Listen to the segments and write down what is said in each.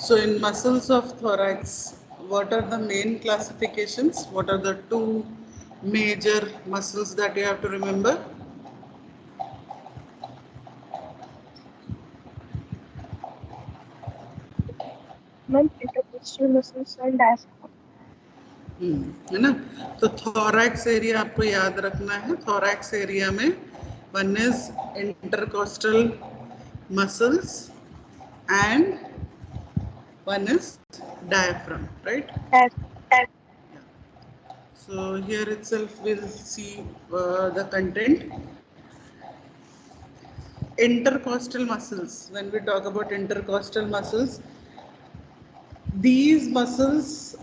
So in muscles of thorax, what are the main classifications? What are the two major muscles that you have to remember? Ma'am, intercostal muscles and diaphragm. है ना? तो thorax area आपको याद रखना है. thorax area में one is intercostal muscles and one is diaphragm, right? Diaphragm. So here itself we'll see the content. Intercostal muscles. When we talk about intercostal muscles, these muscles,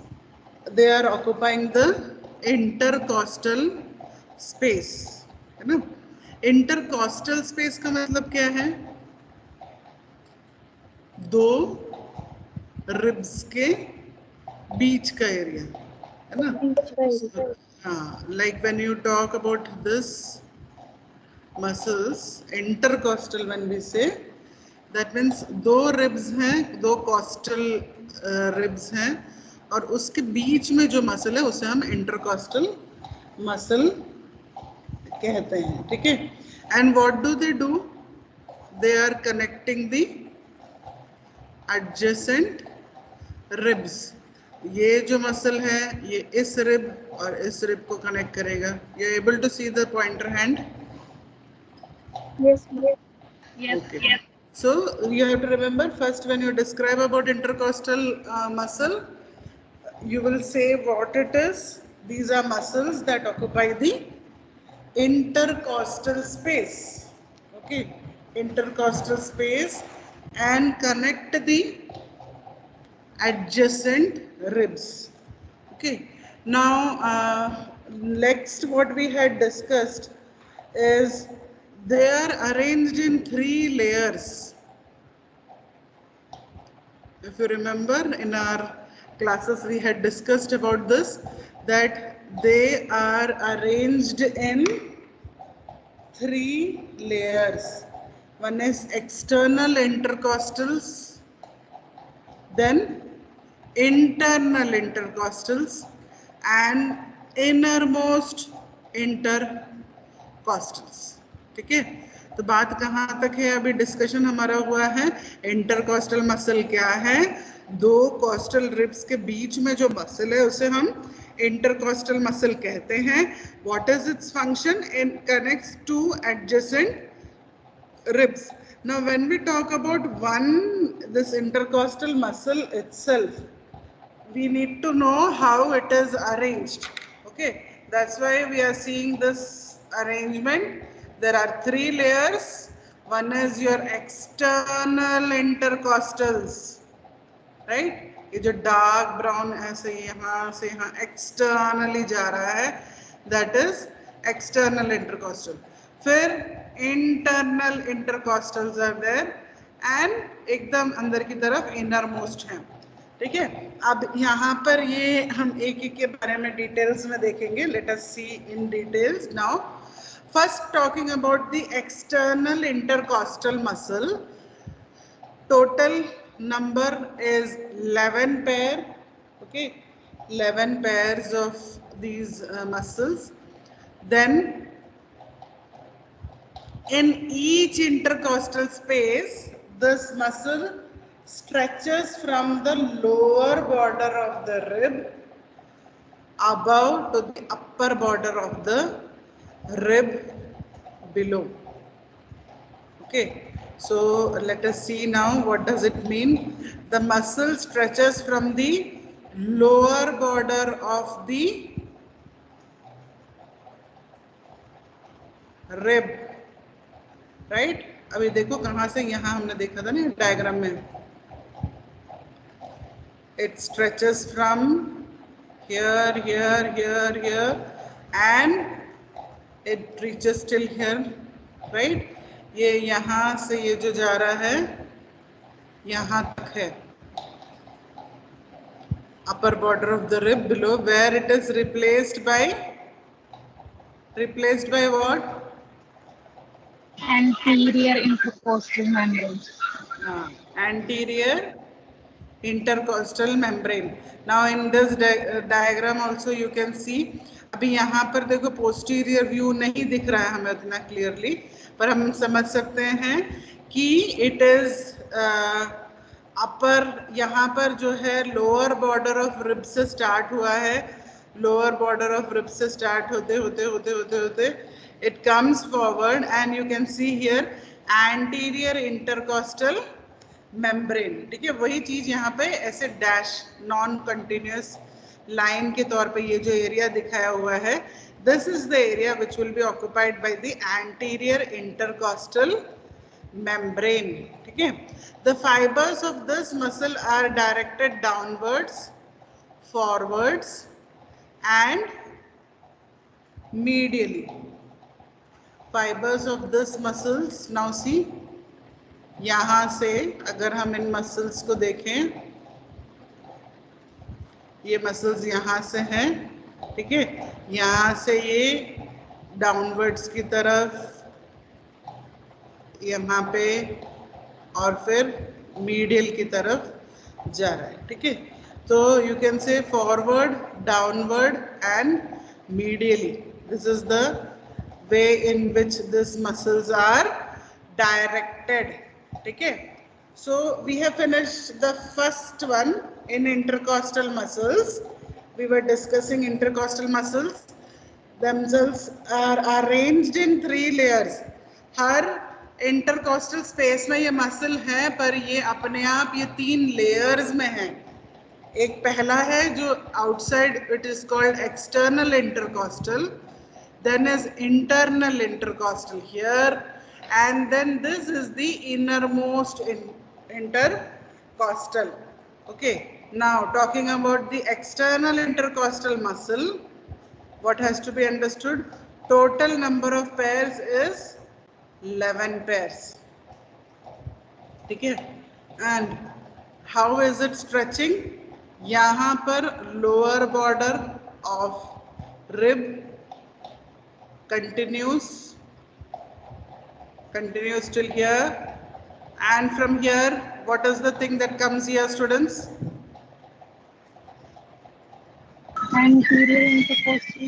they are occupying the intercostal space, है ना? intercostal space का मतलब क्या है? दो ribs के बीच का area, है ना? Beach area. हाँ, like when you talk about this muscles, intercostal when we say, that means दो रिब्स हैं, दो कॉस्टल रिब्स हैं, और उसके बीच में जो मसल है उसे हम इंटरकॉस्टल मसल कहते हैं. ठीक है? And what do they do? They are connecting the adjacent ribs. ये जो मसल है ये इस रिब और इस रिब को कनेक्ट करेगा. You are able to see the pointer hand? Yes, ma'am. Yes. Okay. So you have to remember, first when you describe about intercostal muscle, you will say what it is. These are muscles that occupy the intercostal space. Okay, intercostal space and connect the adjacent ribs. Okay. Now, next what we had discussed is they are arranged in 3 layers. If you remember, in our classes we had discussed about this, that they are arranged in 3 layers. One is external intercostals, then internal intercostals and innermost intercostals. ठीक है? तो बात कहाँ तक है? अभी discussion हमारा हुआ है इंटरकॉस्टल मसल क्या है. दो कॉस्टल रिब्स के बीच में जो मसल है उसे हम इंटरकॉस्टल मसल कहते हैं. What is its function? It connects two adjacent ribs. Now when we talk about this intercostal muscle itself, we need to know how it is arranged. Okay, that's why we are seeing this arrangement. There are 3 layers. One is your external intercostals, right? ये जो dark brown ऐसे यहाँ से यहाँ externally जा रहा है, that is external intercostal. फिर इंटरनल इंटरकॉस्टल्स आर देयर एंड एकदम अंदर की तरफ इनर मोस्ट है. ठीक है? अब यहाँ पर ये हम एक एक के बारे में डिटेल्स में देखेंगे. Let us see in details now. First talking about the external intercostal muscle. Total number is 11 pair. Okay, 11 pairs of these muscles. Then in each intercostal space, this muscle stretches from the lower border of the rib above to the upper border of the rib below. Okay, so let us see now what does it mean. The muscle stretches from the lower border of the rib, right? अभी देखो कहाँ से, यहाँ हमने देखा था ना diagram में. It stretches from here, here, here, here and it reaches till here, right? ये यहाँ से ये जो जा रहा है यहाँ तक है. upper border of the rib below, where it is replaced by what? Anterior intercostal membrane. Anterior intercostal membrane. Now in this diagram also you can see, अभी यहाँ पर देखो posterior view नहीं दिख रहा है हमें उतना clearly, पर हम समझ सकते हैं कि it is अपर, यहाँ पर जो है लोअर बॉर्डर ऑफ रिब से स्टार्ट हुआ है, लोअर बॉर्डर ऑफ रिब से स्टार्ट होते होते होते होते होते it comes forward and you can see here anterior intercostal membrane. ठीक है, वही चीज यहाँ पे ऐसे डैश नॉन कंटिन्यूस लाइन के तौर पे ये जो एरिया दिखाया हुआ है, this is the area which will be occupied by the anterior intercostal membrane. ठीक है, the fibers of this muscle are directed downwards, forwards and medially. Fibers of this muscles, now see, यहाँ से अगर हम इन muscles को देखें, ये muscles यहाँ से हैं, ठीक है, यहाँ से ये डाउनवर्ड्स की तरफ, यहाँ पे, और फिर मीडियल की तरफ जा रहा है. ठीक है, तो you can say forward, downward and medially. This is the way in which this muscles are directed. ठीक है, so we have finished the first one in intercostal muscles. We were discussing intercostal muscles. themselves are arranged in 3 layers. हर intercostal space में ये muscle है, पर ये अपने आप ये 3 लेयर्स में है. एक पहला है जो outside, it is called external intercostal, then is internal intercostal here, and then this is the innermost intercostal. Okay, now talking about the external intercostal muscle, what has to be understood, total number of pairs is 11 pairs. ठीक है, and how is it stretching? यहाँ पर lower border of rib continues till here, and from here what is the thing that comes here, students? Anterior intercostal.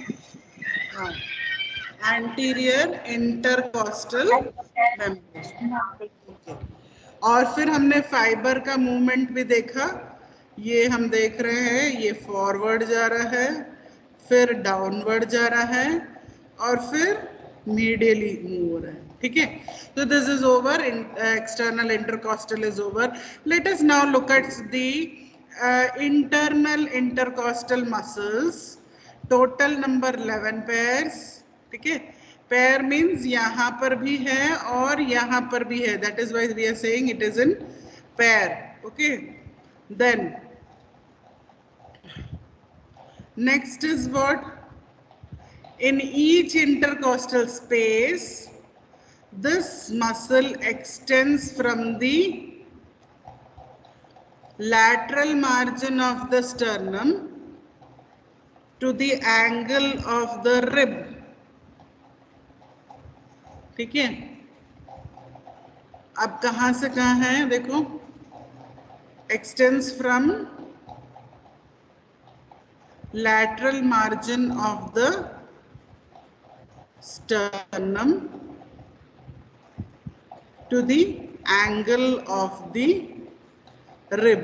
Anterior intercostal membrane. Okay. और फिर हमने fibre का movement भी देखा. ये हम देख रहे हैं, ये फॉरवर्ड जा रहा है, फिर डाउनवर्ड जा रहा है, और फिर मीडियली मूव हो रहा है. ठीक है, तो this is over. External intercostal is over. Let us now look at the internal intercostal muscles. Total number 11 pairs. ठीक है, pair means यहाँ पर भी है और यहाँ पर भी है. That is why we are saying it is in pair. Okay, then next is what? In each intercostal space, this muscle extends from the lateral margin of the sternum to the angle of the rib. ठीक है, अब कहां से कहां है देखो, extends from lateral margin of the sternum to the angle of the rib,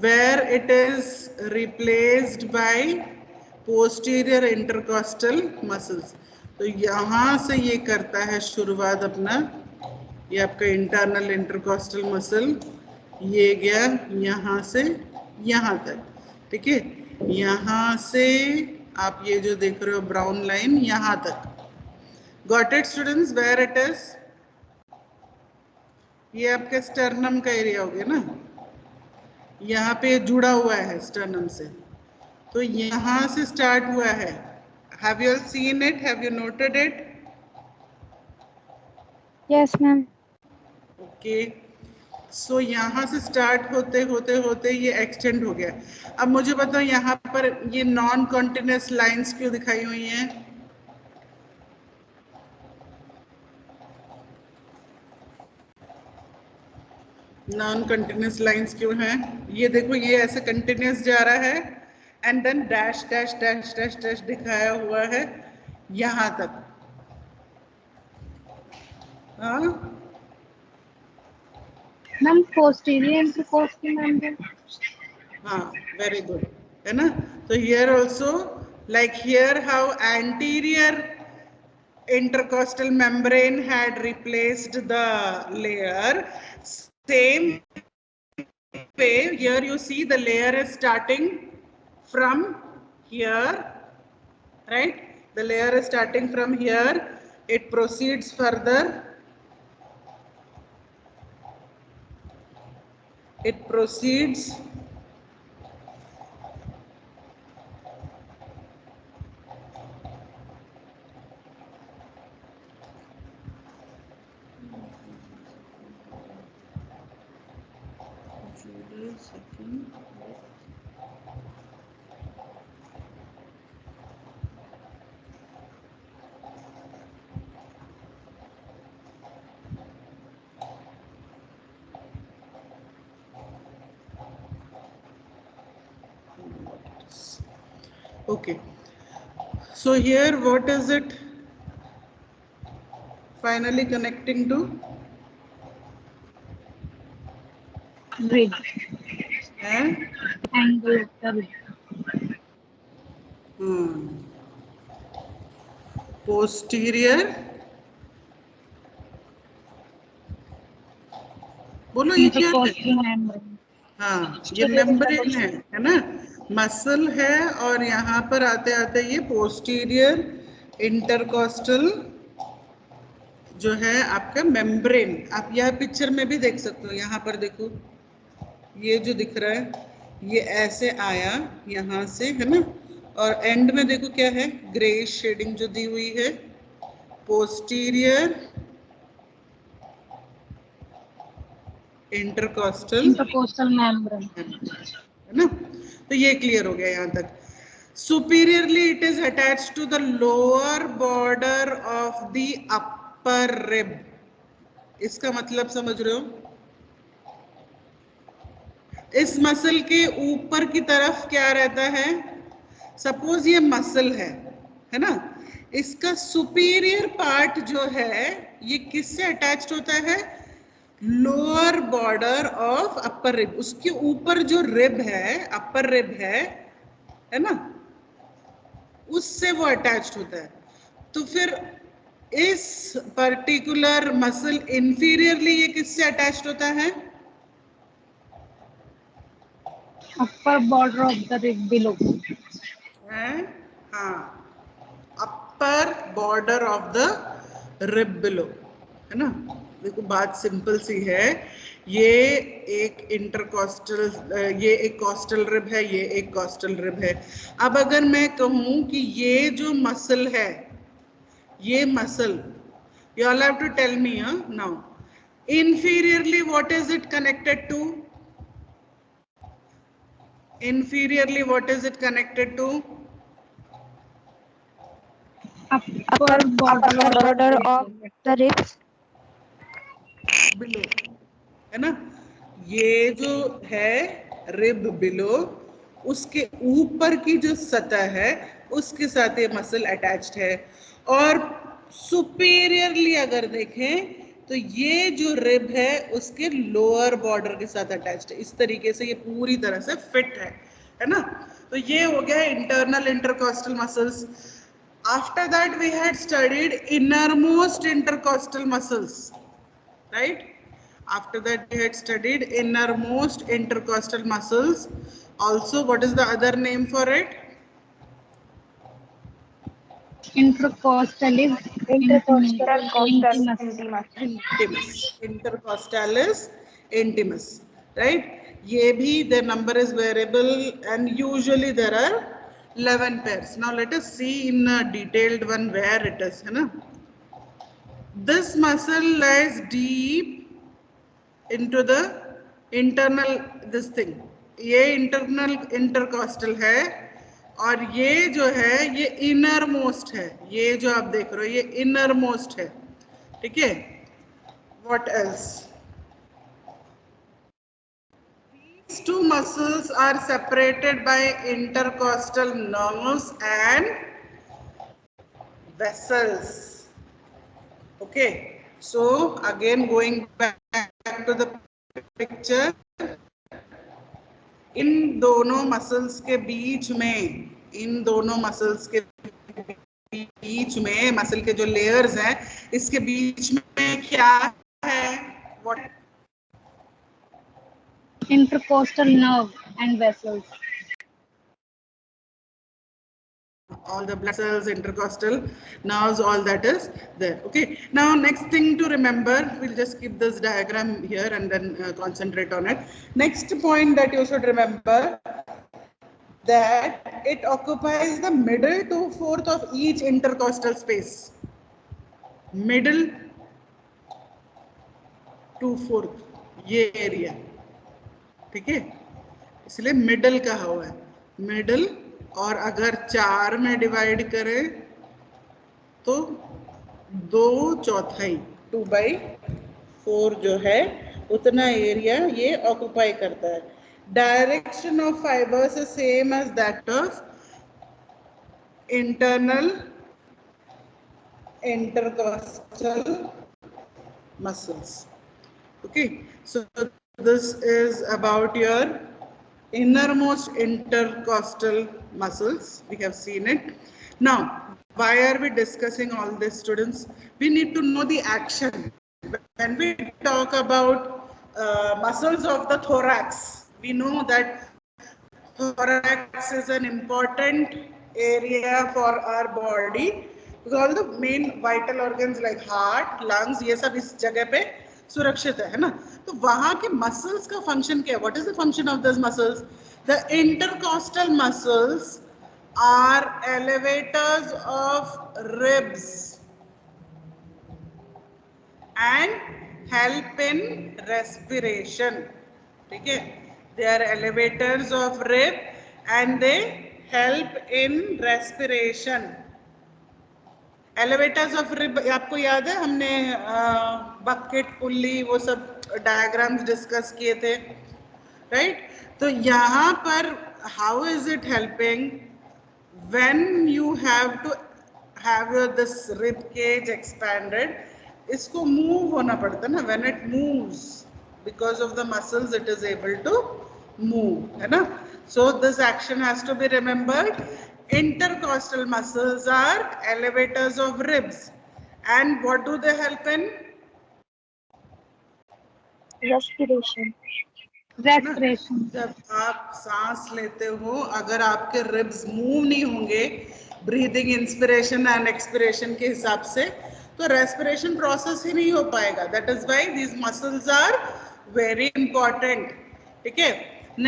where it is replaced by posterior intercostal muscles. तो यहाँ से ये करता है शुरुआत अपना, ये आपका इंटरनल इंटरकॉस्टल मसल, ये गया यहाँ से यहाँ तक. ठीक है, यहाँ से आप ये जो देख रहे हो ब्राउन लाइन, यहाँ तक. Got it students? Where it is, ये आपके स्टर्नम का एरिया हो गया ना, यहाँ पे जुड़ा हुआ है स्टर्नम से, तो यहाँ से स्टार्ट हुआ है. Have you all seen it? Have you noted it? Yes, ma'am. Okay. So यहाँ से स्टार्ट होते होते होते ये एक्सटेंड हो गया. अब मुझे बताओ यहाँ पर ये नॉन कॉन्टिन्यूस लाइंस क्यों दिखाई हुई हैं? नॉन कंटिन्यूस लाइंस क्यों हैं? ये देखो ये ऐसे कंटिन्यूस जा रहा है and then dash dash dash dash dash दिखाया हुआ है यहाँ तक। हाँ मैम posterior intercostal membrane. हाँ, वेरी गुड, है ना। तो here also like here how anterior intercostal membrane had replaced the layer, same way here you see the layer is starting from here, right? The layer is starting from here, it proceeds further, it proceeds okay. So here what is it finally connecting to? Rib. And Angle of the rib. posterior, बोलो ये क्या है? Intercostal membrane. हाँ, ये membrane है ना, muscle है, और यहाँ पर आते आते ये पोस्टीरियर इंटरकॉस्टल जो है आपका मेम्ब्रेन। आप यह पिक्चर में भी देख सकते हो, यहाँ पर देखो ये जो दिख रहा है ये ऐसे आया यहाँ से, है ना, और एंड में देखो क्या है, ग्रे शेडिंग जो दी हुई है, पोस्टीरियर Intercostal membrane. है ना। तो ये क्लियर हो गया यहाँ तक। Superiorly it is attached to the lower border of the upper rib. इसका मतलब समझ रहे हो? इस मसल के ऊपर की तरफ क्या रहता है, सपोज ये मसल है ना, इसका सुपीरियर पार्ट जो है ये किससे अटैच्ड होता है, lower border of upper rib. उसके ऊपर जो रिब है, अपर रिब है ना, उससे वो अटैच्ड होता है। तो फिर इस पर्टिकुलर मसल इंफीरियरली ये किससे अटैच्ड होता है, Upper border of the rib below. हाँ, upper border of the rib below, है ना। देखो बात सिंपल सी है, ये एक इंटरकॉस्टल, ये एक कॉस्टल रिब है, ये एक कॉस्टल रिब है। अब अगर मैं कहूं कि ये जो मसल है, ये muscle, you all have to tell me now, inferiorly what is it connected to, inferiorly what is it connected to, Upper border of the ribs. Below, है ना। ये जो है रिब बिलो, उसके ऊपर की जो सतह है उसके साथ ये मसल अटैच्ड है। और सुपीरियरली अगर देखें तो ये जो रिब है उसके लोअर बॉर्डर के साथ अटैच्ड है। इस तरीके से ये पूरी तरह से फिट है ना। तो ये हो गया internal intercostal muscles. After that we had studied innermost intercostal muscles, right? After that we had studied innermost intercostal muscles. Also, what is the other name for it? Intercostalis Intercostalis intimus, right? ये भी the number is variable and usually there are 11 pairs. Now let us see in a detailed one where it is, है ना। This muscle lies deep into the internal this thing, ये internal intercostal है, और ये जो है ये inner most है। ये जो आप देख रहे हो ये इनर मोस्ट है, ठीक है। What else? these two muscles are separated by intercostal nerves and vessels. Okay, so again going back to the picture, इन दोनों मसल्स के बीच में, इन दोनों मसल्स के बीच में, मसल के जो लेयर्स हैं, इसके बीच में क्या है? What? Intercostal nerve and vessels. All the blood cells, intercostal nerves, all that is there. Okay, now next thing to remember, we'll just keep this diagram here and then concentrate on it. Next point that you should remember, that it occupies the middle 2/4 of each intercostal space. Middle 2/4 ये area, ठीक है, इसलिए middle कहा हुआ है, middle. और अगर 4 में डिवाइड करें तो 2/4, 2/4 जो है उतना एरिया ये ऑक्युपाई करता है। Direction of fibres is same as that of internal intercostal muscles. Okay, so this is about your innermost intercostal muscles. We have seen it. Now, why are we discussing all this, students? We need to know the action. When we talk about muscles of the thorax, we know that thorax is an important area for our body, because all the main vital organs like heart, lungs, ये सब इस जगह पे सुरक्षित है ना? तो वहाँ के मसल्स का फंक्शन क्या है? What is the function of those muscles? The intercostal muscles are elevators of ribs and help in respiration. ठीक है? They are elevators of rib and they help in respiration. Elevators of rib आपको याद है, हमने bucket, pulley, वो सब diagrams discuss किए थे, राइट? तो यहाँ पर how is it helping? When you have to have this rib cage expanded, इसको मूव होना पड़ता है ना, when it moves because of the muscles it is able to move, है ना? So this action has to be remembered. Intercostal muscles are elevators of ribs, and what do they help in? Respiration. जब आप सांस लेते हो, अगर आपके ribs move नहीं होंगे ब्रीदिंग, इंस्पिरेशन एंड एक्सपिरेशन के हिसाब से, तो रेस्पिरेशन प्रोसेस ही नहीं हो पाएगा. That is why these muscles are very important. ठीक है,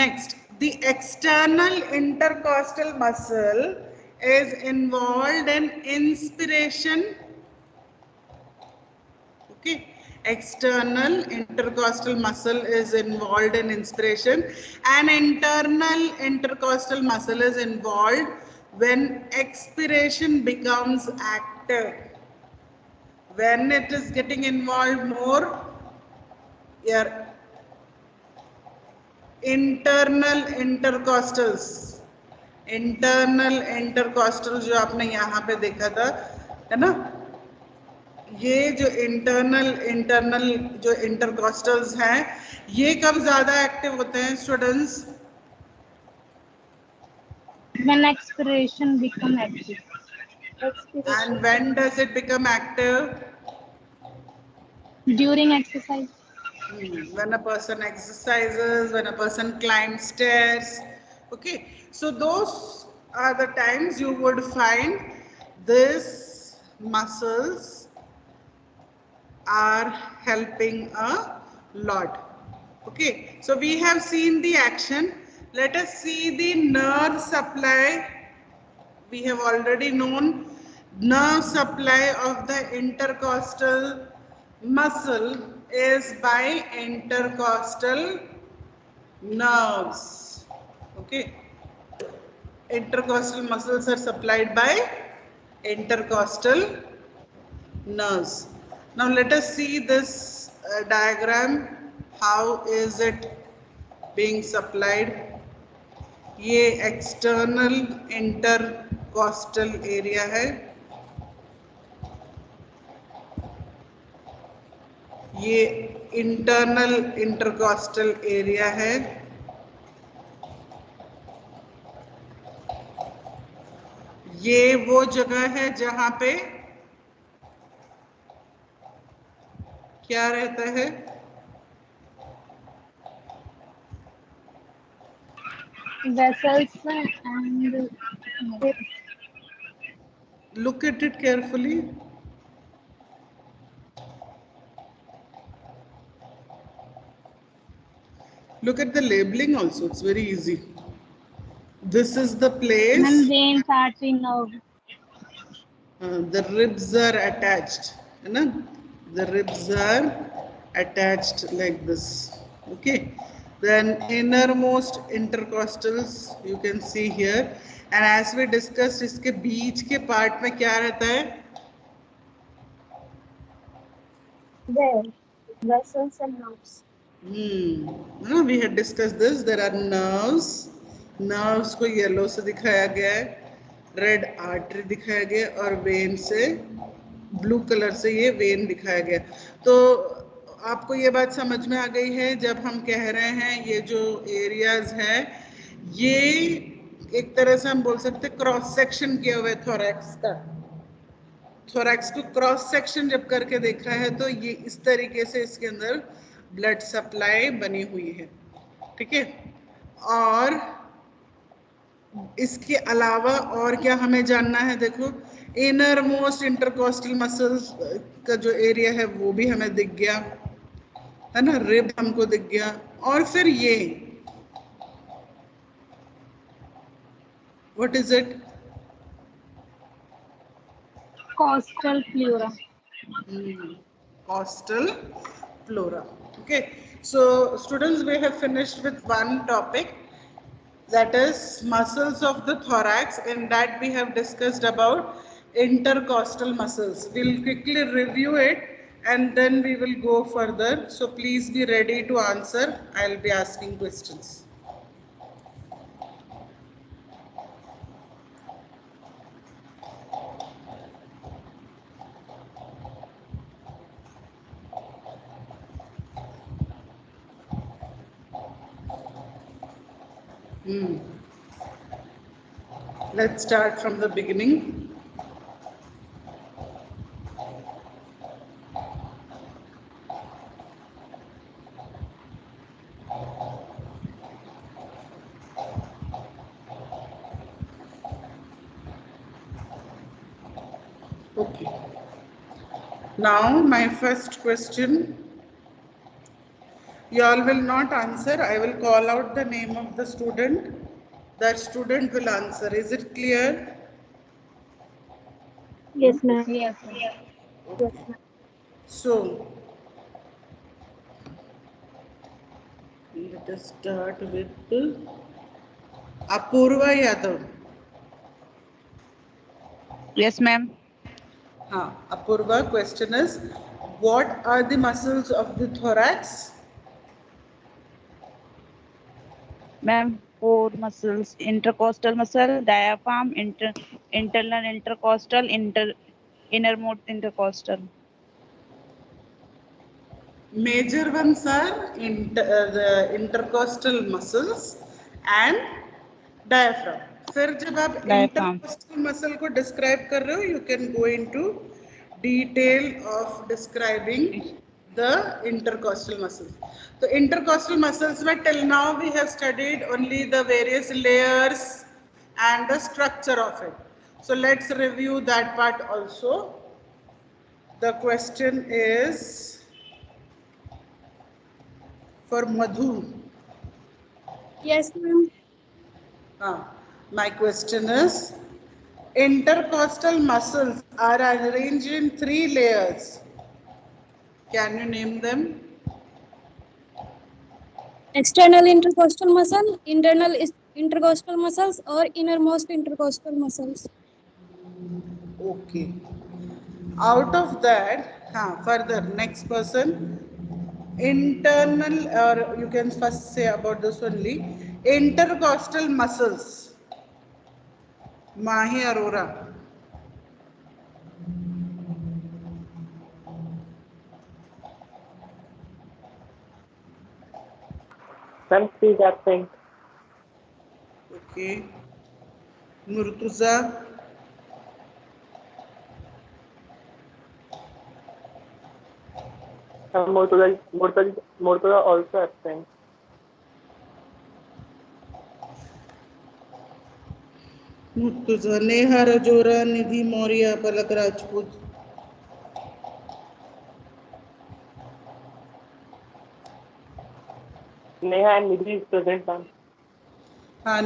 next, the external intercostal muscle is involved in inspiration. Okay, external intercostal muscle is involved in inspiration, and internal intercostal muscle is involved when expiration becomes active. When it is getting involved more, your internal intercostals, internal intercostal जो आपने यहाँ पे देखा था, है ना, ये जो इंटरनल जो इंटरकॉस्टल्स हैं, ये कब ज्यादा एक्टिव होते हैं students? When expiration become active. And when does it become active? During exercise. When a person exercises, when a person climbs stairs. Okay, so those are the times you would find these muscles are helping a lot. Okay, so we have seen the action. Let us see the nerve supply. We have already known nerve supply of the intercostal muscle is by intercostal nerves. Okay, intercostal muscles are supplied by intercostal nerves. Now let us see this diagram. How is it being supplied. ये external intercostal area है, ये internal intercostal area है, ये वो जगह है जहां पे क्या रहता है, vessels and look at it carefully. Look at the labeling also, it's very easy. This is the place. and veins, artery, nerve. The ribs are attached, है ना? The ribs are attached like this. Okay. Then innermost intercostals you can see here, and as we discussed, इसके बीच के part में क्या रहता है? There, vessels and nerves. No, we had discussed this. There are nerves. Nerves को yellow से दिखाया गया है, रेड आर्टरी दिखाया गया और वेन से ब्लू कलर से ये वेन दिखाया गया। तो आपको ये बात समझ में आ गई है जब हम कह रहे हैं ये जो एरियाज है ये एक तरह से हम बोल सकते हैं क्रॉस सेक्शन किया हुआ है थोरैक्स का। थोरैक्स को क्रॉस सेक्शन जब करके देखा है तो ये इस तरीके से इसके अंदर ब्लड सप्लाई बनी हुई है, ठीक है। और इसके अलावा और क्या हमें जानना है, देखो इनर मोस्ट इंटरकॉस्टल मसल्स का जो एरिया है वो भी हमें दिख गया है ना, रिब हमको दिख गया। और फिर ये what is it, Costal pleura. Costal pleura. Okay, so students, we have finished with one topic, that is muscles of the thorax. In that we have discussed about intercostal muscles. We'll quickly review it and then we will go further. So please be ready to answer. I'll be asking questions. Let's start from the beginning. Okay. Now my first question, you all will not answer. I will call out the name of the student. That student will answer. Is it clear? Yes, ma'am. Yes, ma'am. Yes, ma'am. So, let us start with Apurva Yadav. Yes, ma'am. Apurva, question is, what are the muscles of the thorax? Ma'am, four muscles: intercostal muscle, diaphragm, internal intercostal, innermost intercostal. Major ones are the intercostal muscles and diaphragm. फिर जब आप intercostal muscle को describe कर रहे हो, you can go into detail of describing the intercostal muscles. So intercostal muscles में till now we have studied only the various layers and the structure of it. So let's review that part also. The question is for Madhu. Yes, ma'am. My question is, intercostal muscles are arranged in 3 layers. Can you name them? External intercostal muscle, internal intercostal muscles, or innermost intercostal muscles. Okay. Out of that, further, next person. internal, or you can first say about this only, intercostal muscles. Mahi Arora. Ma'am, please absent. Okay. Murtuza. Murtuza also absent. Murtuza. Neha Rajora, Nidhi Moria, Palak Rajput. Neha and Nidhi is present, ma'am.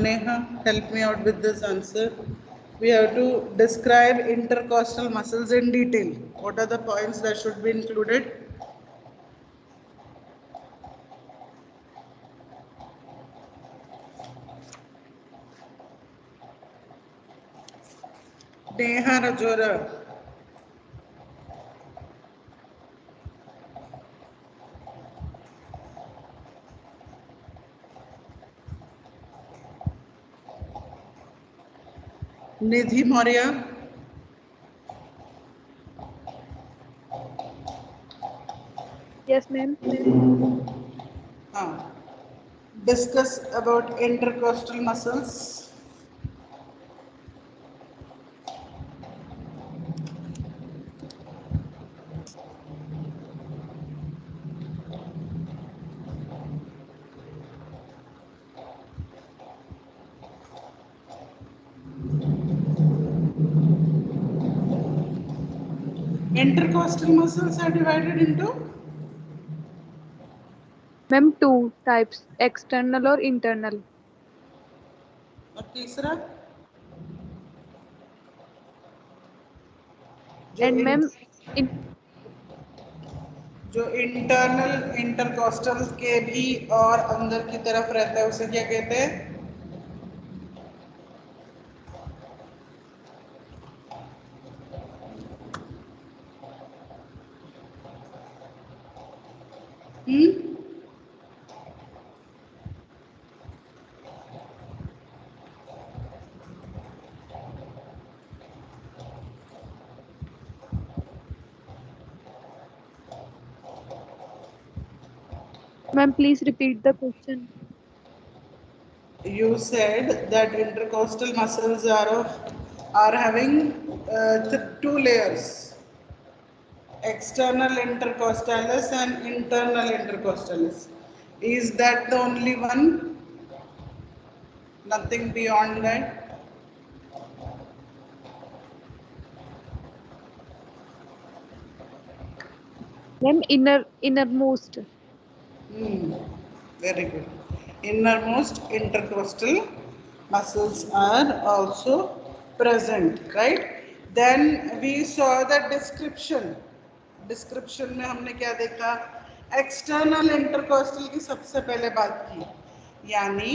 Neha, help me out with this answer. We have to describe intercostal muscles in detail. What are the points that should be included? Neha Rajora. Nidhi Moria. Yes, ma'am. Discuss about intercostal muscles. Intercostal muscles are divided into? Ma'am, two types, external or internal. और तीसरा? And ma'am, जो internal intercostal के भी और अंदर की तरफ रहता है उसे क्या कहते हैं? ma'am, please repeat the question. You said that intercostal muscles are having two layers, external intercostalis and internal intercostalis. Is that the only one? Nothing beyond that? Ma'am, innermost. Very good. Innermost intercostal muscles are also present, right? Then we saw the description. Description में हमने क्या देखा? External intercostal की सबसे पहले बात की, यानी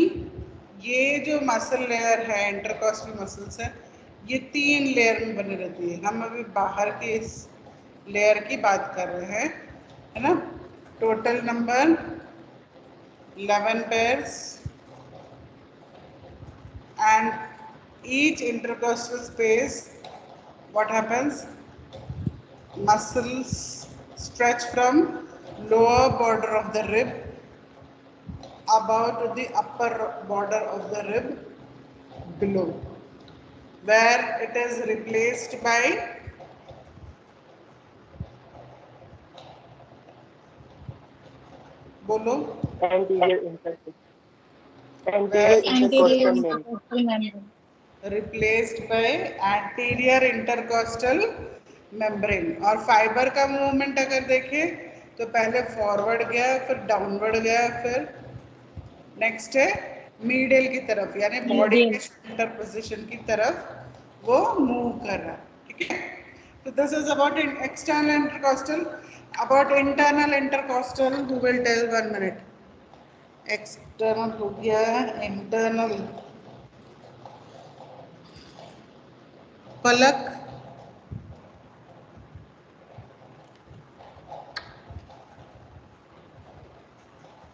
ये जो मसल लेयर है, इंटरकॉस्टल मसल्स है, ये 3 लेयर में बनी रहती है. हम अभी बाहर के इस लेयर की बात कर रहे हैं, है ना? Total number 11 pairs, and each intercostal space, what happens? Muscles stretch from lower border of the rib about the upper border of the rib below, where it is replaced by bolo Anterior intercostal membrane. replaced by anterior intercostal membrane. और fibre का movement अगर देखें तो पहले forward गया, फिर downward गया, फिर नेक्स्ट है मीडियल की तरफ, यानी बॉडी के शोल्डर पोजीशन की तरफ वो मूव कर रहा है. ठीक है, तो this is about external intercostal. About internal intercostal who will tell 1 minute. External हो गया, internal Palak.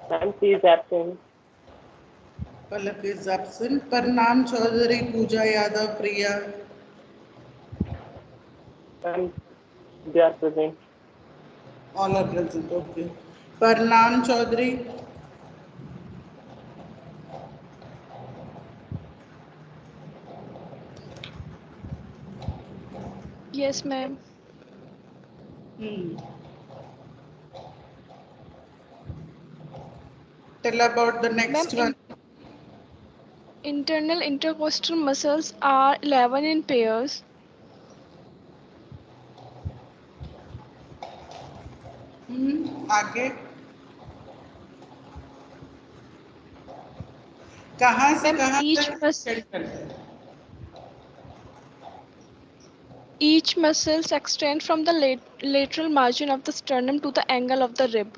Ma'am, she is absent. Palak is absent. Pranam Chaudhary, Pooja Yadav, Priya. Ma'am, they are present. All are present. Okay. Pranam Chaudhary. Yes, ma'am. Tell about the next Ma'am, one. internal intercostal muscles are 11 in pairs. आगे. कहाँ से Ma'am, कहाँ each तक mus- extend करते हैं? Each muscles extend from the lateral margin of the sternum to the angle of the rib.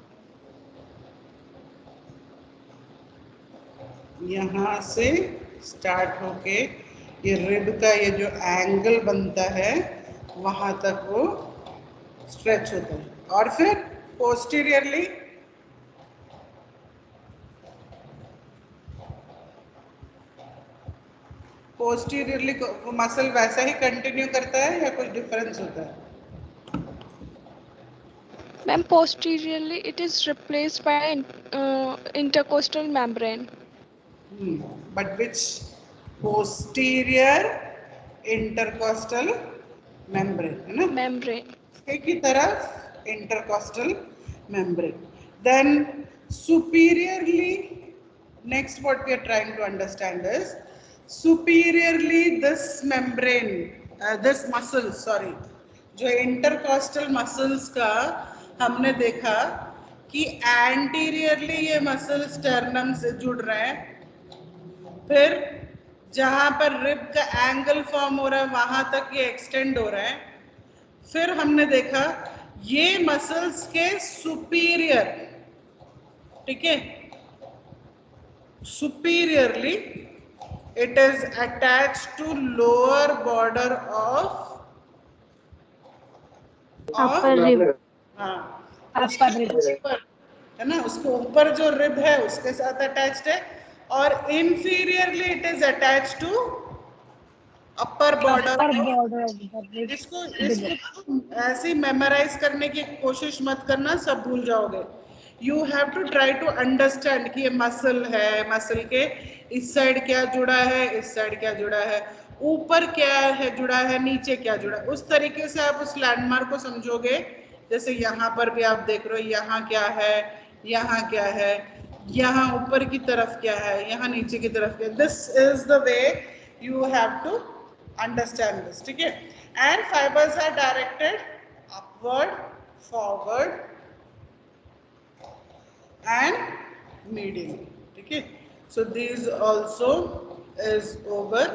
यहाँ से start होके ये रिब का ये जो एंगल बनता है वहां तक वो स्ट्रेच होता है. और फिर पोस्टीरियरली वो मसल वैसा ही कंटिन्यू करता है या कुछ डिफरेंस होता है? Ma'am, posteriorly it is replaced by intercostal membrane. But which posterior intercostal membrane है ना? Membrane. एक ही तरफ intercostal membrane. Then superiorly, next what we are trying to understand is superiorly this membrane, this muscle, sorry, जो intercostal muscles का हमने देखा कि anteriorly ये muscle sternum से जुड़ रहे हैं. फिर जहां पर रिब का एंगल फॉर्म हो रहा है वहां तक ये एक्सटेंड हो रहा है. फिर हमने देखा ये मसल्स के सुपीरियर, ठीक है, superiorly it is attached to lower border of upper rib. हाँ, Upper rib. ऊपर है ना, उसके ऊपर जो रिब है उसके साथ अटैच्ड है. और inferiorly it is attached to upper border. Upper border of the rib. इसको ऐसे मेमोराइज करने की कोशिश मत करना, सब भूल जाओगे. You have to try to understand कि ये मसल है, मसल के इस साइड क्या जुड़ा है, इस साइड क्या जुड़ा है, ऊपर क्या है जुड़ा है, नीचे क्या जुड़ा है. उस तरीके से आप उस लैंडमार्क को समझोगे. जैसे यहाँ पर भी आप देख रहे हो, यहाँ क्या है, यहाँ क्या है, यहाँ ऊपर की तरफ क्या है, यहाँ नीचे की तरफ क्या है. This is the way you have to understand this. ठीक है. And fibers are directed upward, forward and medially. ठीक है. So these also is over.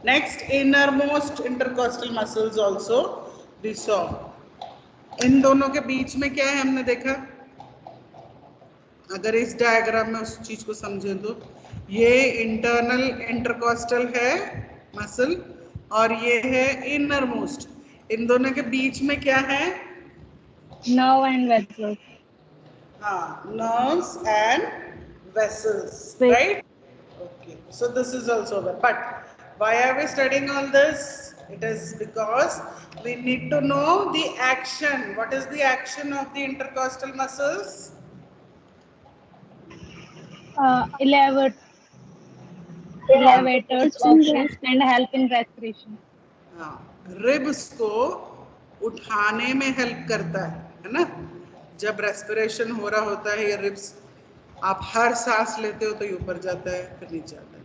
Next, innermost intercostal muscles also we saw. इन दोनों के बीच में क्या है हमने देखा. अगर इस डायग्राम में उस चीज को समझे तो ये इंटरनल इंटरकॉस्टल है मसल और ये है इनर मोस्ट. इन दोनों के बीच में क्या है? Nerve and vessels. हाँ, nerves and vessels, right? Okay, so this is also there. But why are we studying all this? It is because we need to know the action. What is the action of the intercostal muscles? Elevators options and help in respiration. हाँ, ribs को उठाने में help करता है ना. जब respiration हो रहा होता है ये रिब्स, आप हर सांस लेते हो तो ये ऊपर जाता है फिर नीचे आता है,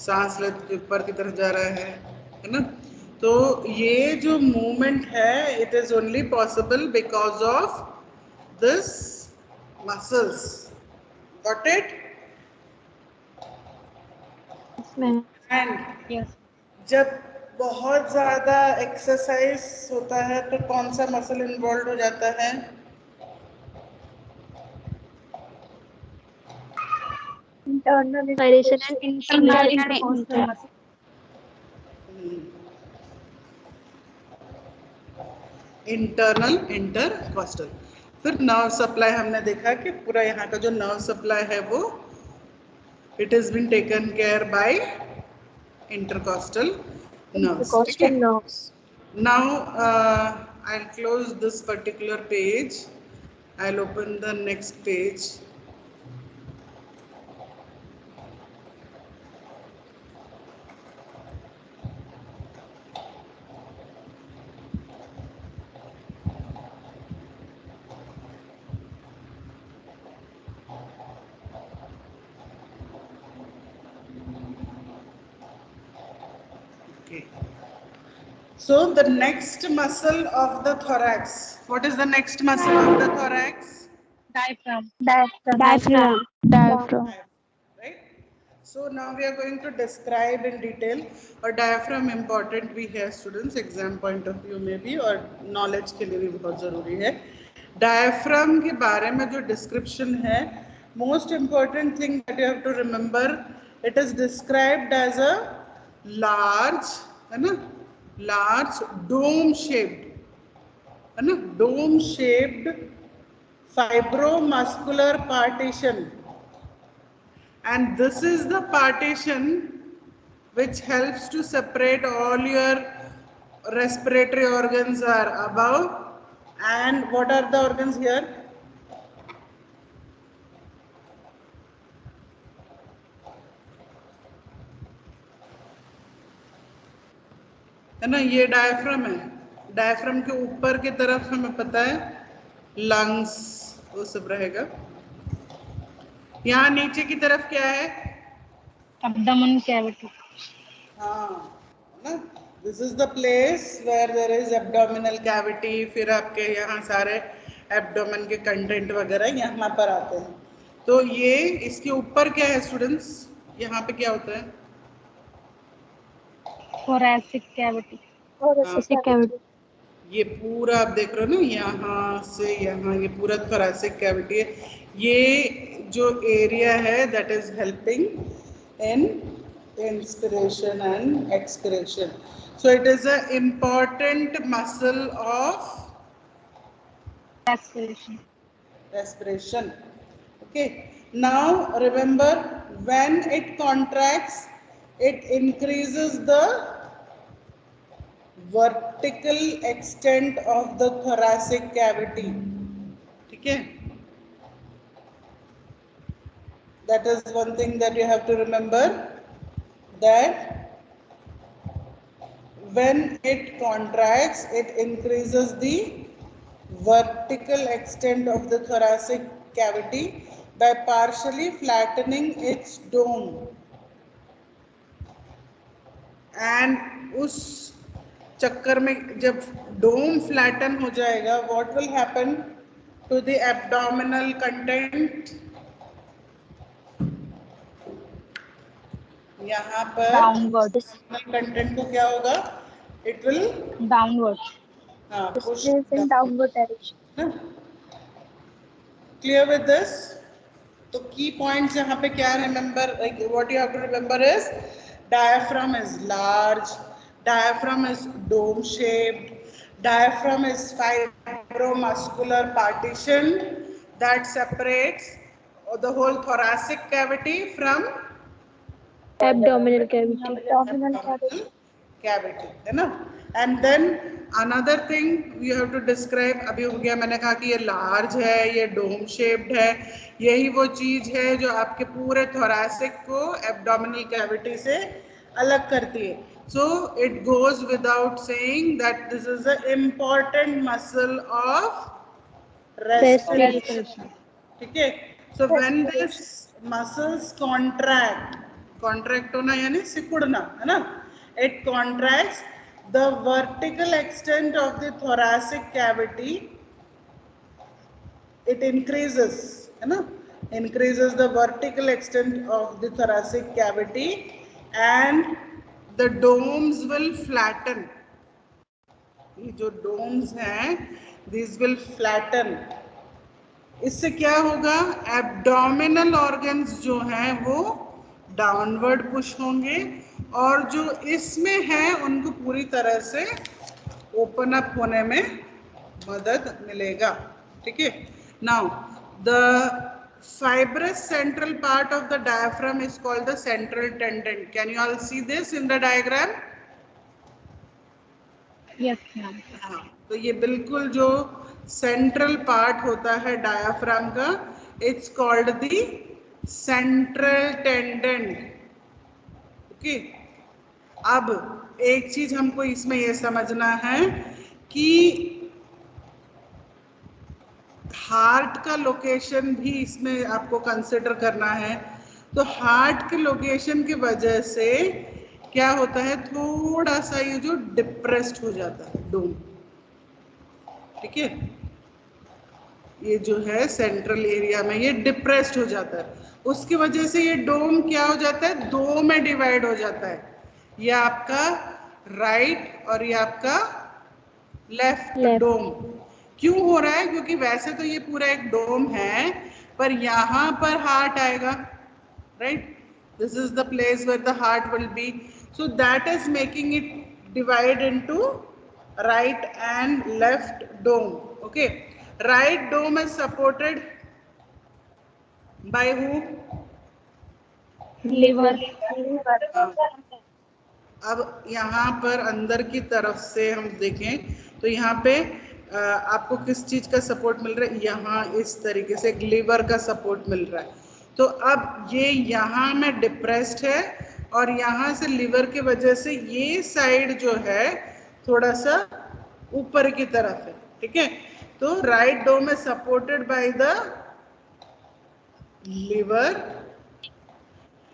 सांस लेते ऊपर की तरफ जा रहा है ना. तो ये जो मूवमेंट है it is only possible because of this muscles. Got it? And Yes. जब बहुत ज्यादा एक्सरसाइज होता है तो कौन सा मसल इन्वॉल्व हो जाता है? Internal inspiration and internal intercostal muscle. Internal intercostal. फिर नर्व सप्लाई हमने देखा कि पूरा यहाँ का जो नर्व सप्लाई है वो it is been taken care by intercostal nerves. ठीक है, now I close this particular page, I'll open the next page. Okay. So the next muscle of the thorax. What is the next muscle of the thorax? Diaphragm. Diaphragm. Right? So now we are going to describe in detail. और diaphragm important भी है students, exam point of view में भी और knowledge के लिए भी बहुत ज़रूरी है। Diaphragm के बारे में जो description है, most important thing that you have to remember, it is described as a large, है ना, large dome shaped, है ना, dome shaped fibromuscular partition. And this is the partition which helps to separate all your respiratory organs are above. And what are the organs here? है ना, ये diaphragm है। Diaphragm के ऊपर की तरफ हमें पता है लंग्स वो सब रहेगा। यहाँ नीचे की तरफ क्या है? Abdomen cavity. हाँ ना, this is the place where there is abdominal cavity. फिर आपके यहाँ सारे एब्डोमेन के कंटेंट वगैरह यहाँ पर आते हैं। तो ये इसके ऊपर क्या है स्टूडेंट्स? यहाँ पे क्या होता है? Thoracic cavity. Thoracic cavity. ये पूरा आप देख रहे हो ना, यहाँ से यहाँ ये पूरा thoracic कैविटी है। ये जो एरिया है that is helping in inspiration and expiration. So it is an important muscle of respiration. Okay, now remember, when it contracts, it increases the vertical extent of the thoracic cavity. ठीक है, that is one thing that you have to remember, that when it contracts, it increases the vertical extent of the thoracic cavity by partially flattening its dome. And उस चक्कर में जब dome flatten हो जाएगा, what will happen to the abdominal content? यहाँ पर Downward. Content को क्या होगा? It will Downward. Push In downward direction. Clear with this? तो की पॉइंट्स यहाँ पे क्या remember, like what you have to remember is diaphragm is large, diaphragm is dome shaped, diaphragm is fibromuscular partition that separates the whole thoracic cavity from Abdominal cavity. cavity, है ना। And then another thing you have to describe, अभी हो गया, मैंने कहा कि ये large है, ये डोम शेप्ड है, यही वो चीज है जो आपके पूरे thoracic को एब्डोमिनल कैविटी से अलग करती है। So it goes without saying that this is an important muscle of respiration. ठीक है, so when this muscles contract होना यानी सिकुड़ना, है ना, it contracts, the vertical extent of the thoracic cavity it increases, है ना, increases the vertical extent of the thoracic cavity and the domes will flatten. ये जो domes हैं these will flatten. इससे क्या होगा? एब्डोमिनल ऑर्गन्स जो हैं वो डाउनवर्ड पुश होंगे और जो इसमें है उनको पूरी तरह से ओपन अप होने में मदद मिलेगा। ठीक है। Now the fibrous central part of the diaphragm is called the central tendon. Can you all see this in the diagram? Yes, ma'am. हाँ, तो ये बिल्कुल जो सेंट्रल पार्ट होता है डायाफ्राम का, it's called the central tendon. Okay. अब एक चीज हमको इसमें ये समझना है कि हार्ट का लोकेशन भी इसमें आपको कंसिडर करना है। तो हार्ट के लोकेशन की वजह से क्या होता है, थोड़ा सा ये जो डिप्रेस्ड हो जाता है डोम। ठीक है, ये जो है सेंट्रल एरिया में ये डिप्रेस्ड हो जाता है, उसकी वजह से ये डोम क्या हो जाता है, दो में डिवाइड हो जाता है। ये आपका राइट और ये आपका लेफ्ट डोम। क्यों हो रहा है? क्योंकि वैसे तो ये पूरा एक डोम है, पर यहाँ पर हार्ट आएगा, right? This is the place where the heart will be, so that is making it divide into right and left dome. Okay, right dome is supported by who? Liver. अब यहाँ पर अंदर की तरफ से हम देखें तो यहाँ पे आपको किस चीज का सपोर्ट मिल रहा है? यहाँ इस तरीके से लीवर का सपोर्ट मिल रहा है। तो अब ये यहाँ में डिप्रेस्ड है और यहाँ से लीवर की वजह से ये साइड जो है थोड़ा सा ऊपर की तरफ है। ठीक है, तो right dome is supported by the liver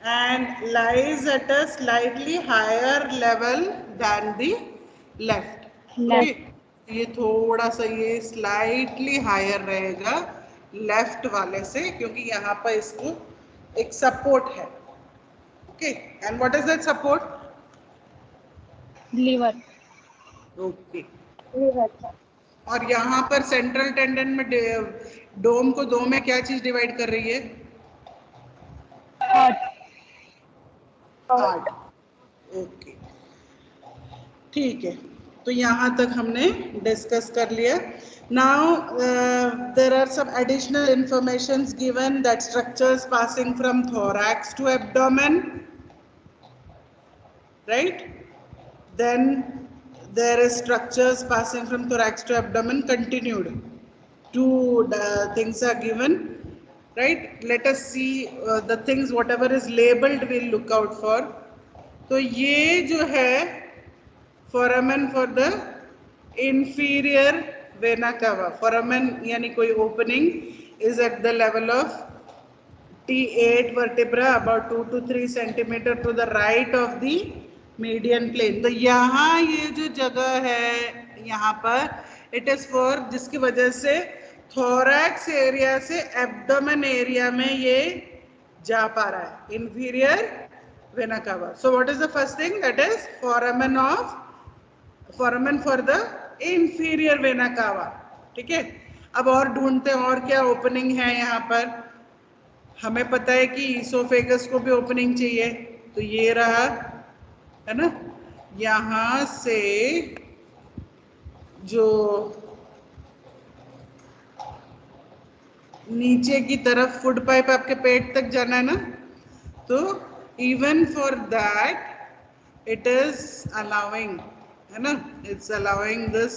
and lies at a slightly higher level than the left. Okay? ये थोड़ा सा ये slightly higher रहेगा लेफ्ट वाले से, क्योंकि यहाँ पर इसको एक सपोर्ट है। Okay, and what is that support? Liver. Okay. और यहाँ पर सेंट्रल टेंडन में डोम को दो में क्या चीज डिवाइड कर रही है? हार्ट। ओके, ठीक है, तो यहाँ तक हमने डिस्कस कर लिया। Now there are some additional informations given that structures passing from thorax to abdomen, right? Then there is structures passing from thorax to abdomen continued. Two things are given, right? Let us see the things whatever is labeled we'll look out for. तो ये जो है foramen for the inferior vena cava. Foramen यानी कोई opening is at the level of T8 vertebra about 2 to 3 centimeter to the right of the median plane. तो यहाँ ये जो जगह है यहाँ पर it is for, जिसकी वजह से thorax area से abdomen area में ये जा पा रहा है, inferior vena cava. So what is the first thing? That is foramen for the inferior vena cava. ठीक है, अब और ढूंढते हैं और क्या ओपनिंग है यहाँ पर। हमें पता है कि ईसोफेगस को भी ओपनिंग चाहिए, तो ये रहा है ना, यहाँ से जो नीचे की तरफ फूड पाइप आपके पेट तक जाना है ना, तो even for that it is allowing, है ना, इट्स अलाउइंग दिस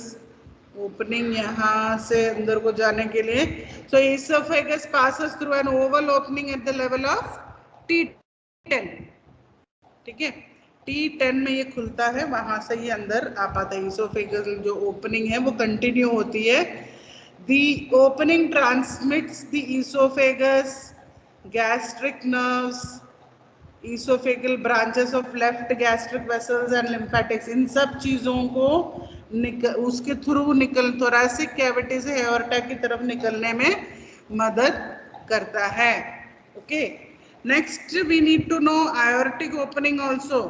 ओपनिंग यहाँ से अंदर को जाने के लिए। So oesophagus passes through an oval opening at the level of T10। ठीक है, T10 में ये खुलता है, वहां से ये अंदर आ पाता है। ईसोफेगस जो ओपनिंग है वो कंटिन्यू होती है। The opening transmits the esophagus, gastric nerves, esophageal branches of left gastric vessels and lymphatics, इन सब चीजों को उसके थ्रू निकल thoracic cavity से aorta की तरफ निकलने में मदद करता है। Okay, next we need to know aortic opening also.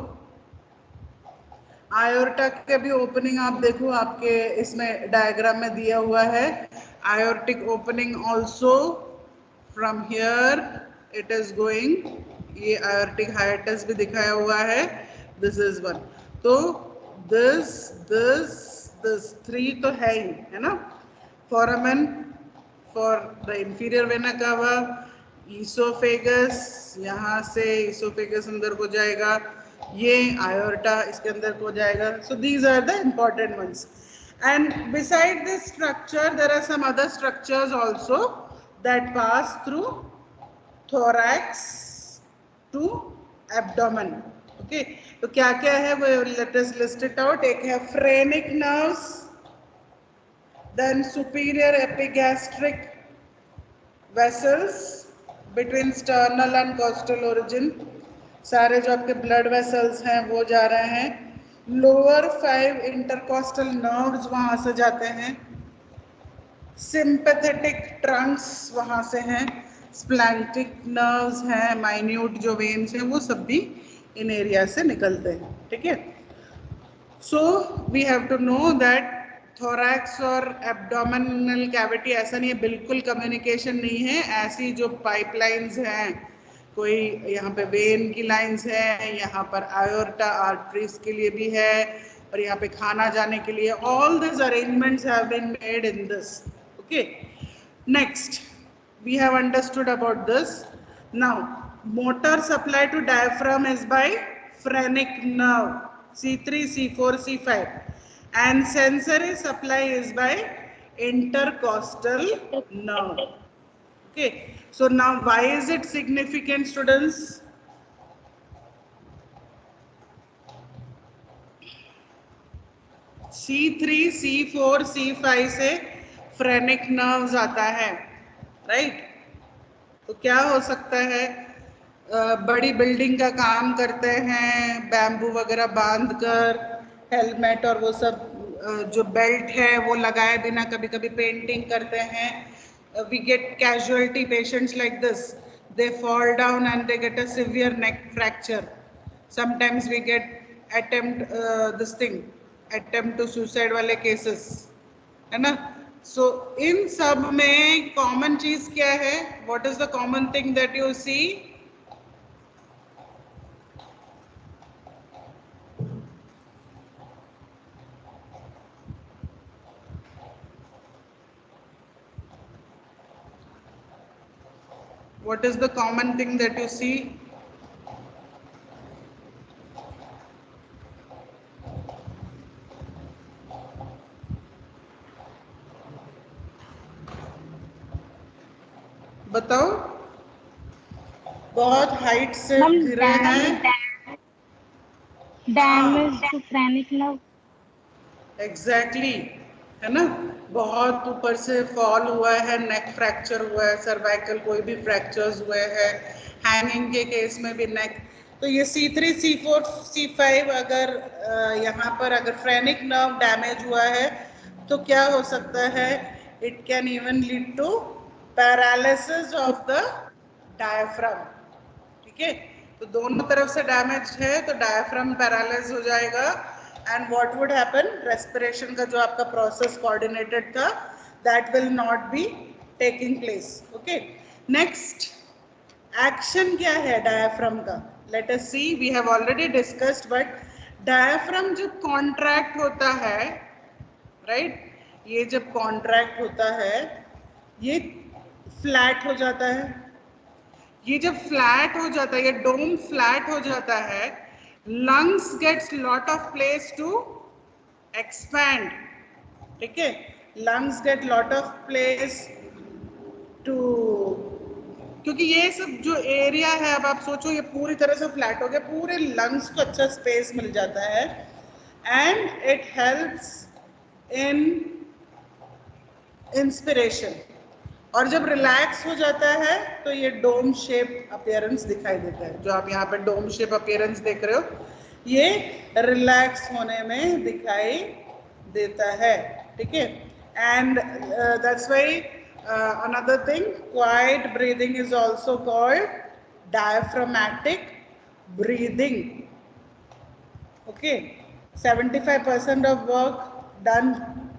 आयोर्टा के भी ओपनिंग आप देखो, आपके इसमें डायग्राम में दिया हुआ है। Aortic opening also from here it is going, ये आयोर्टिक हाइटस भी दिखाया हुआ है, दिस इज वन। तो दिस 3 तो है ही, है ना। foramen for the inferior vena cava, esophagus, यहाँ से esophagus अंदर को जाएगा, ये aorta इसके अंदर को जाएगा. So these are the important ones. And beside this structure, there are some other structures also that pass through thorax to abdomen. Okay, तो क्या क्या है वो let us list it out. एक है phrenic nerves, then superior epigastric vessels between sternal and costal origin. सारे जो आपके blood vessels हैं वो जा रहे हैं. Lower 5 intercostal nerves वहाँ से जाते हैं. Sympathetic trunks वहाँ से हैं. Splanchnic nerves हैं, minute जो veins हैं वो सब भी इन एरिया से निकलते हैं. ठीक है. So we have to know that thorax और abdominal cavity ऐसा नहीं है, बिल्कुल communication नहीं है. ऐसी जो pipelines हैं, कोई यहाँ पे वेन की लाइंस है, यहाँ पर आयोर्टा आर्टरीज के लिए भी है, और यहाँ पे खाना जाने के लिए. All this arrangements have been made in this. Okay, next we have understood about this. Now motor supply to diaphragm is by phrenic nerve C3, C4, C5, and sensory supply is by intercostal nerve. Okay, so now why is it significant, students? C3, C4, C5 से phrenic nerves आता है, right? तो क्या हो सकता है, बड़ी building का काम करते हैं, बैम्बू वगैरह बांधकर, हेलमेट और वो सब जो बेल्ट है वो लगाए बिना कभी कभी पेंटिंग करते हैं. We get casualty patients like this. They fall down and they get a severe neck fracture. Sometimes we get attempt to suicide वाले cases, है ना. So इन सब में common चीज क्या है? What is the common thing that you see? What is the common thing that you see? बताओ. बहुत हाइट से गिरे हैं. Damage to phrenic nerve. Exactly, है ना. बहुत ऊपर से फॉल हुआ है, नेक फ्रैक्चर हुआ है, सर्वाइकल कोई भी फ्रैक्चर्स हुए हैं, हैंगिंग के केस में भी नेक. तो ये C3, C4, C5 अगर यहाँ पर अगर फ्रेनिक नर्व डैमेज हुआ है तो क्या हो सकता है? It can even lead to paralysis of the diaphragm. ठीक है, तो दोनों तरफ से डैमेज है तो डायफ्राम पैरालाइज हो जाएगा. And what would happen? Respiration का जो आपका process coordinated था, that will not be taking place. Okay. Next, action क्या है diaphragm का? Let us see. We have already discussed, but diaphragm जब contract होता है, right? ये जब contract होता है, ये flat हो जाता है. ये जब flat हो जाता है, ये dome flat हो जाता है, lungs gets lot of place to expand. ठीक है, lungs get lot of place to, क्योंकि ये सब जो एरिया है, अब आप सोचो ये पूरी तरह से फ्लैट हो गया, पूरे लंग्स को अच्छा स्पेस मिल जाता है, and it helps in inspiration. और जब रिलैक्स हो जाता है तो ये डोम शेप अपीयरेंस दिखाई देता है. जो आप यहाँ पे डोम शेप अपीयरेंस देख रहे हो, ये रिलैक्स होने में दिखाई देता है. ठीक है, and that's why another thing, quiet breathing is also called diaphragmatic breathing. Okay, 75% of work done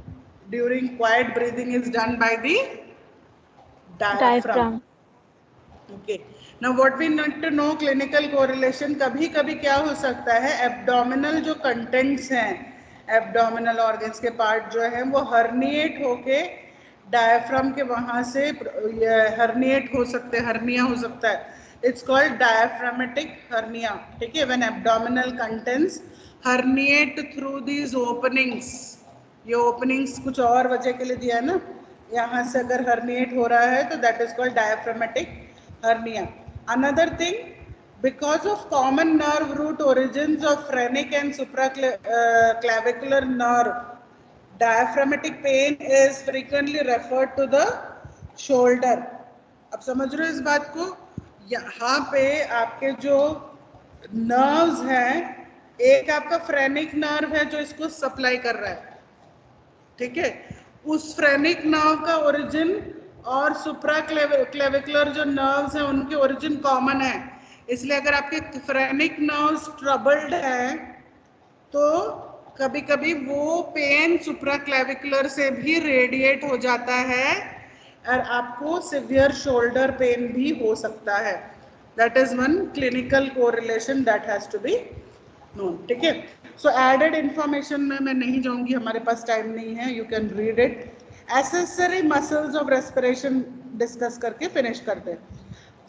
during quiet breathing is done by the diaphragm. Okay, now what we need to know, clinical correlation. कभी कभी क्या हो सकता है, abdominal जो contents हैं, abdominal organs के part जो है वो herniate होके डायफ्राम के वहां से हर्निएट हो सकते हैं, हर्निया हो सकता है. It's called diaphragmatic hernia. ठीक है. When abdominal contents herniate through these openings. ये ओपनिंग्स कुछ और वजह के लिए दिया है ना, यहाँ से अगर हर्निएट हो रहा है तो that is called diaphragmatic hernia. Another thing, because of common nerve root origins of phrenic and supraclavicular nerve, diaphragmatic pain is frequently referred to the shoulder. अब समझ रहे हो इस बात को? यहाँ पे आपके जो नर्व्स हैं, एक आपका फ्रेनिक नर्व है जो इसको सप्लाई कर रहा है. ठीक है. उस फ्रेनिक नर्व का ओरिजिन और सुप्राक्लेविकुलर जो नर्व्स हैं उनके ओरिजिन कॉमन है. इसलिए अगर आपके फ्रेनिक नर्व्स ट्रबल्ड है तो कभी कभी वो पेन सुप्राक्लेविकुलर से भी रेडिएट हो जाता है और आपको सिवियर शोल्डर पेन भी हो सकता है. That is one clinical correlation that has to be known. ठीक है. सो एडेड इंफॉर्मेशन में मैं नहीं जाऊंगी, हमारे पास टाइम नहीं है. You can read it. Accessory muscles of respiration discuss करके फिनिश करते हैं.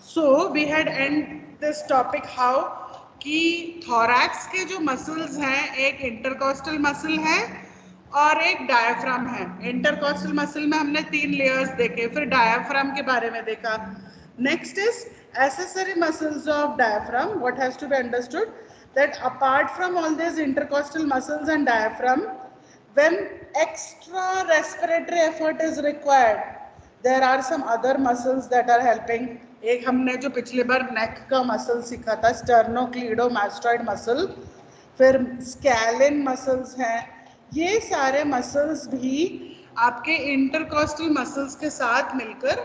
So we had end this topic how कि thorax के जो muscles हैं, एक intercostal muscle है और एक diaphragm है. Intercostal muscle में हमने 3 layers देखे, फिर diaphragm के बारे में देखा. Next is accessory muscles of diaphragm. What has to be understood that apart from all these intercostal muscles and diaphragm, when extra respiratory effort is required, there are some other muscles that are helping. एक हमने जो पिछले बार नेक का muscle सीखा था, स्टर्नोक्लीडोमास्टॉइड muscle, फिर scalene muscles हैं. ये सारे मसल्स भी आपके इंटरकॉस्टल मसल्स के साथ मिलकर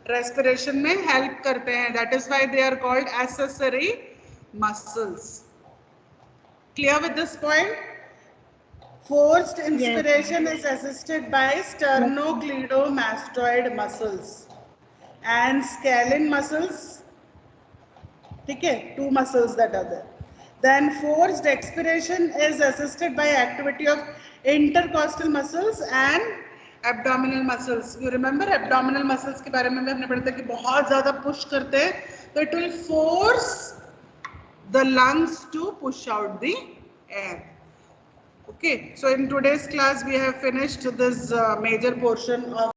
रेस्पिरेशन में हेल्प करते हैं. That is why they are called accessory muscles. Clear with this point? Forced inspiration is assisted by sternocleidomastoid muscles and scalene muscles. ठीक है, 2 muscles that are there. Then forced expiration is assisted by activity of intercostal muscles and abdominal muscles. You remember abdominal muscles के बारे में भी हमने पढ़ा था कि बहुत ज़्यादा push करते हैं तो it will force the lungs to push out the air. Okay, so in today's class we have finished this major portion of